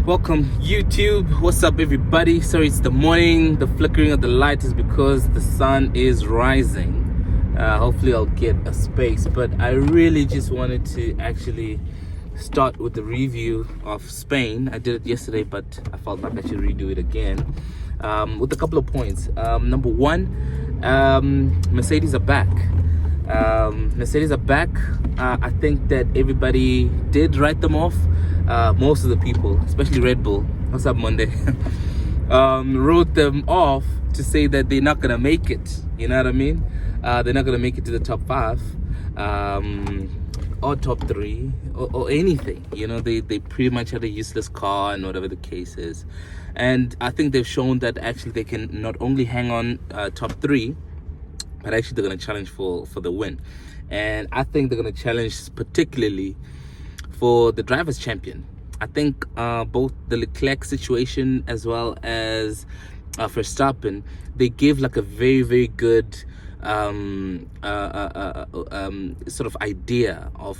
Welcome YouTube. What's up everybody? Sorry it's the morning. The flickering of the light is because the sun is rising. Hopefully I'll get a space, but I really just wanted to actually start with the review of Spain. I did it yesterday, but I felt like I should redo it again with a couple of points. Number one, Mercedes are back. Mercedes are back. I think that everybody did write them off. Most of the people, especially Red Bull, what's up Monday, wrote them off to say that they're not gonna make it. You know what I mean? They're not gonna make it to the top 5 or top 3 or anything. You know, they pretty much had a useless car and whatever the case is. And I think they've shown that actually they can not only hang on top 3, but actually they're gonna challenge for the win. And I think they're gonna challenge particularly for the drivers' champion. I think both the Leclerc situation as well as Verstappen, they give like a very, very good sort of idea of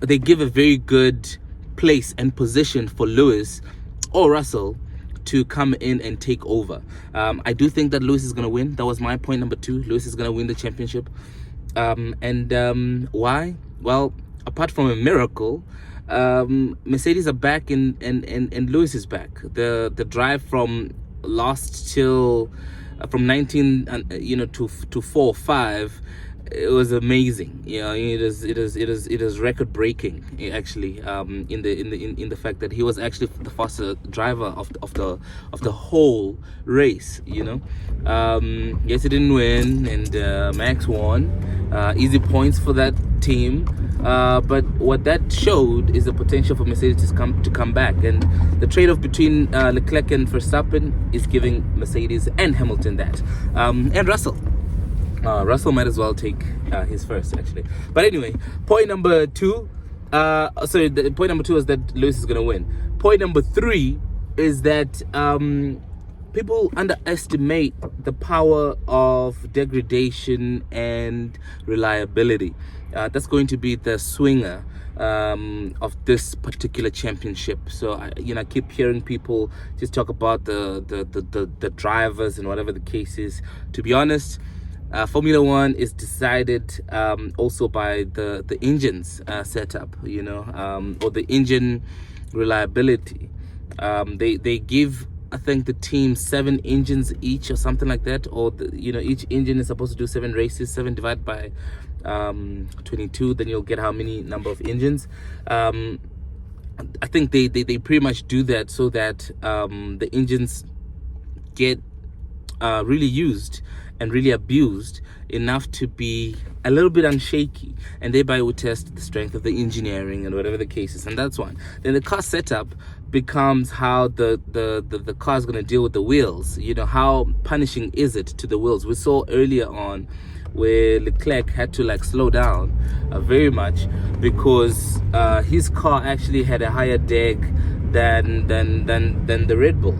they give a very good place and position for Lewis or Russell to come in and take over. I do think that Lewis is going to win. That was my point number 2. Lewis is going to win the championship. Why? Well, apart from a miracle, Mercedes are back and Lewis is back. The drive from last till from 19 to 4 or 5, it was amazing. You know, it is record breaking actually, in the fact that he was actually the faster driver of the whole race. You know, yes, he didn't win, and Max won. Easy points for that team, but what that showed is the potential for Mercedes to come back, and the trade-off between Leclerc and Verstappen is giving Mercedes and Hamilton that, and Russell might as well take his first actually. But anyway, point number 2, point number 2 is that Lewis is going to win. Point number 3 is that people underestimate the power of degradation and reliability. That's going to be the swinger of this particular championship. So I keep hearing people just talk about the drivers and whatever the case is. To be honest, Formula One is decided also by the engines setup, or the engine reliability. They give, I think, the team 7 engines each or something like that, or each engine is supposed to do 7 races. 7 divided by 22, then you'll get how many number of engines. I think they pretty much do that so that the engines get really used and really abused enough to be a little bit unshaky, and thereby would test the strength of the engineering and whatever the case is. And that's one. Then the car setup becomes how the car is going to deal with the wheels. How punishing is it to the wheels? We saw earlier on where Leclerc had to slow down very much because his car actually had a higher drag than the Red Bull.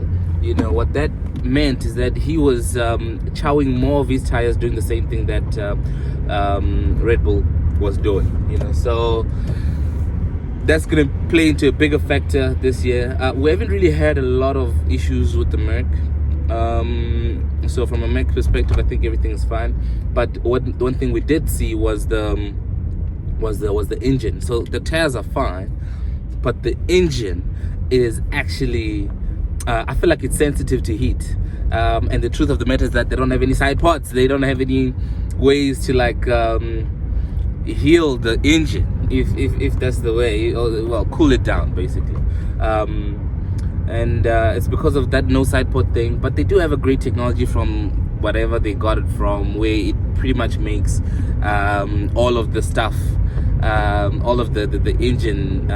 What that meant is that he was chowing more of his tires, doing the same thing that Red Bull was doing. So that's going to play into a bigger factor this year. We haven't really had a lot of issues with the Merc. So from a Merc perspective, I think everything is fine. But one thing we did see was the engine. So the tires are fine, but the engine is actually I feel like it's sensitive to heat, and the truth of the matter is that they don't have any side pods. They don't have any ways to heal the engine, if that's the way, or cool it down basically. And it's because of that no side pod thing. But they do have a great technology from whatever they got it from, where it pretty much makes all of the stuff, all of the engine,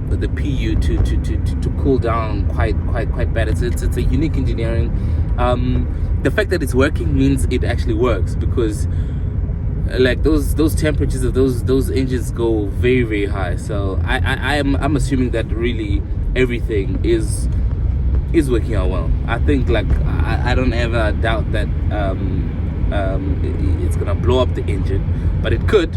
the PU to cool down quite bad. It's a unique engineering. The fact that it's working means it actually works, because those temperatures of those engines go very, very high. So I'm assuming that really everything is working out well. I think I don't ever doubt that it's gonna blow up the engine, but it could.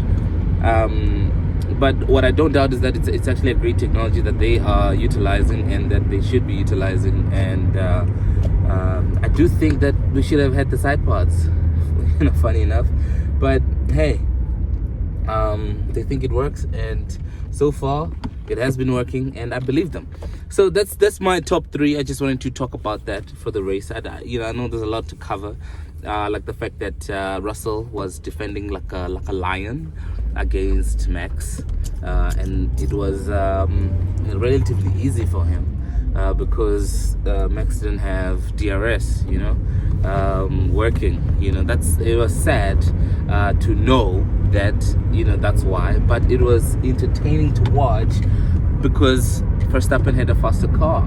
but what I don't doubt is that it's actually a great technology that they are utilizing and that they should be utilizing. And I do think that we should have had the side pods, funny enough. But hey, they think it works, and so far it has been working, and I believe them. So that's my top 3. I just wanted to talk about that for the race. I know there's a lot to cover, like the fact that Russell was defending like a lion against Max, and it was relatively easy for him because Max didn't have DRS, working. It was sad to know that, that's why, but it was entertaining to watch because Verstappen had a faster car.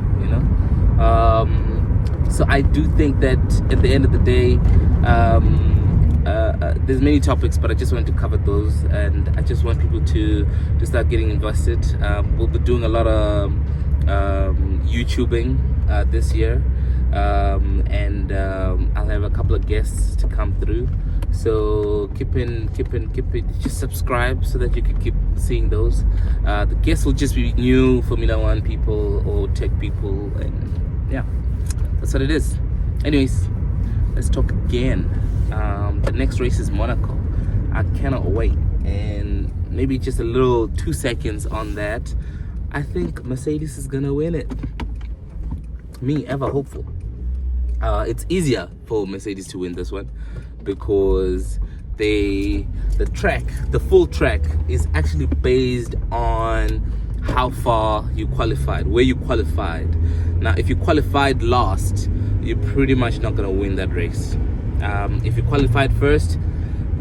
So I do think that at the end of the day, there's many topics, but I just wanted to cover those, and I just want people to start getting invested. We'll be doing a lot of YouTubing this year, and I'll have a couple of guests to come through. So keep it. Just subscribe so that you can keep seeing those. The guests will just be new Formula One people or tech people, and yeah, that's what it is. Anyways, let's talk again. The next race is Monaco. I cannot wait. And maybe just a little 2 seconds on that. I think Mercedes is gonna win it. Me, ever hopeful. It's easier for Mercedes to win this one because the full track is actually based on how far you qualified, where you qualified. Now, if you qualified last, you're pretty much not gonna win that race. If you qualified first,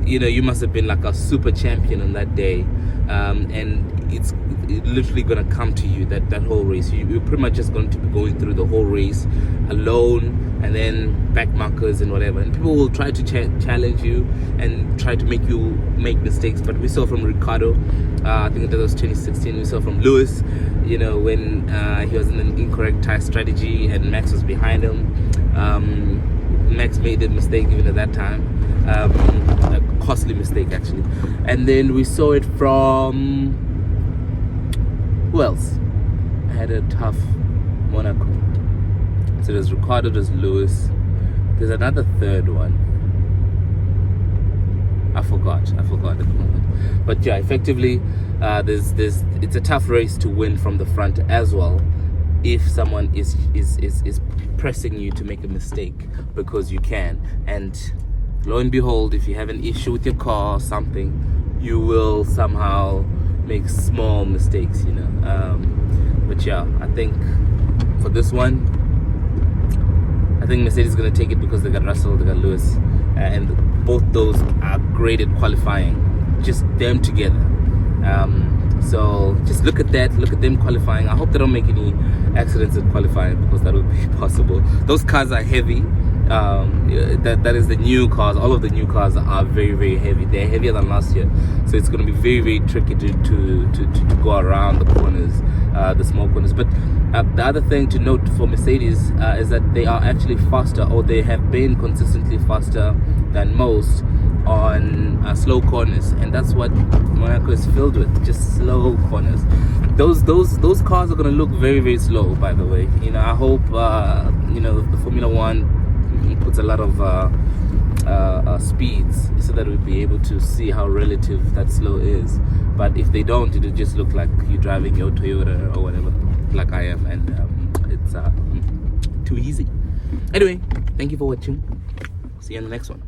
you must have been like a super champion on that day, and it's literally gonna come to you that whole race. You're pretty much just going to be going through the whole race alone, and then back markers and whatever. And people will try to challenge you and try to make you make mistakes. But we saw from Ricardo, I think that was 2016. We saw from Lewis, when he was in an incorrect tire strategy and Max was behind him. Max made a mistake even at that time, a costly mistake actually. And then we saw it from, who else had a tough Monaco? So there's Ricardo, there's Lewis, there's another third one. I forgot at the moment. But yeah, effectively, it's a tough race to win from the front as well, if someone is pressing you to make a mistake, because you can. And lo and behold, if you have an issue with your car or something, you will somehow make small mistakes, but yeah, I think for this one, I think Mercedes is going to take it because they got Russell, they got Lewis, and both those are great at qualifying, just them together. So just look at them qualifying. I hope they don't make any accidents at qualifying, because that would be possible. Those cars are heavy. That is the new cars. All of the new cars are very, very heavy. They're heavier than last year, so it's going to be very, very tricky to go around the corners, the small corners. But the other thing to note for Mercedes is that they are actually faster, or they have been consistently faster than most on slow corners, and that's what Monaco is filled with, just slow corners. Those cars are going to look very, very slow, by the way. I hope the Formula One puts a lot of speeds so that we'll be able to see how relative that slow is. But if they don't, it'll just look like you're driving your Toyota or whatever, like I am, and it's too easy. Anyway, thank you for watching. See you in the next one.